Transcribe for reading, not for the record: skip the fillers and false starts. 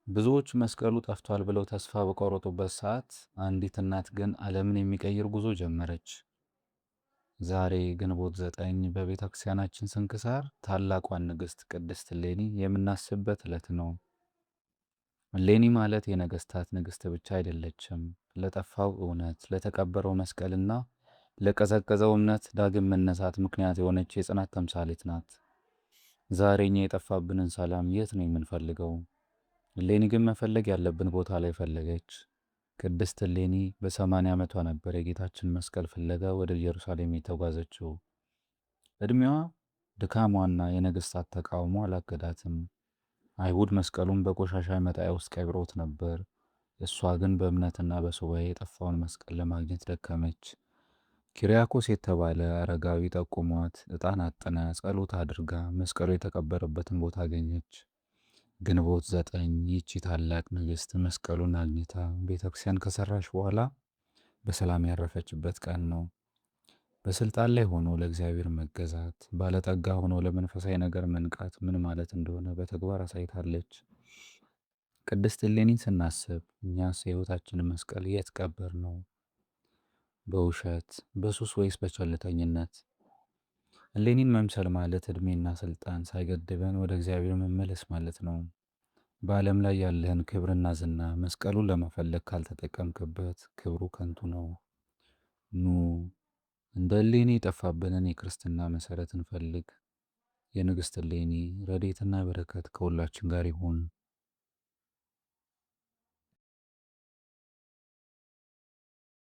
ብዙዎች መስቀሉ ጠፍቷል ብለው ተስፋ በቆረጡበት ሰዓት አንዲት እናት ግን ዓለምን የሚቀይር ጉዞ ጀመረች። ዛሬ ግንቦት 9 በቤተ ክርስቲያናችን ስንክሳር ታላቋን ንግሥት ቅድስት እሌኒ የምናስብበት ዕለት ነው። እሌኒ ማለት የነገሥታት ንግሥት ብቻ አይደለችም። ለጠፋው እውነት፣ ለተቀበረው መስቀልና ለቀዘቀዘው እምነት ዳግም መነሳት ምክንያት የሆነች የጽናት ተምሳሌት ናት። ዛሬ እኛ የጠፋብንን ሰላም የት ነው የምንፈልገው? እሌኒ ግን መፈለግ ያለብን ቦታ ላይ ፈለገች። ቅድስት እሌኒ በ80 ዓመቷ ነበር የጌታችን መስቀል ፍለጋ ወደ ኢየሩሳሌም የተጓዘችው። ዕድሜዋ፣ ድካሟና የነገሥታት ተቃውሞ አላገዳትም። አይሁድ መስቀሉን በቆሻሻ መጣያ ውስጥ ቀብሮት ነበር። እሷ ግን በእምነትና በሱባኤ የጠፋውን መስቀል ለማግኘት ደከመች። ኪርያኮስ የተባለ አረጋዊ ጠቁሟት ዕጣን አጥና ጸሎት አድርጋ መስቀሉ የተቀበረበትን ቦታ አገኘች። ግንቦት 9 ይህቺ ታላቅ ንግሥት መስቀሉን አግኝታ ቤተክርስቲያን ከሰራች በኋላ በሰላም ያረፈችበት ቀን ነው። በስልጣን ላይ ሆኖ ለእግዚአብሔር መገዛት፣ ባለጠጋ ሆኖ ለመንፈሳዊ ነገር መንቃት ምን ማለት እንደሆነ በተግባር አሳይታለች። ቅድስት እሌኒን ስናስብ እኛስ የሕይወታችንን መስቀል የት ቀበር ነው? በውሸት፣ በሱስ ወይስ በቸልተኝነት? እሌኒን መምሰል ማለት ዕድሜና ስልጣን ሳይገድበን ወደ እግዚአብሔር መመለስ ማለት ነው። በዓለም ላይ ያለህን ክብርና ዝና መስቀሉን ለመፈለግ ካልተጠቀምክበት ክብሩ ከንቱ ነው። ኑ እንደ እሌኒ የጠፋብንን የክርስትና መሠረት እንፈልግ። የንግሥት እሌኒ ረድኤትና በረከት ከሁላችን ጋር ይሁን።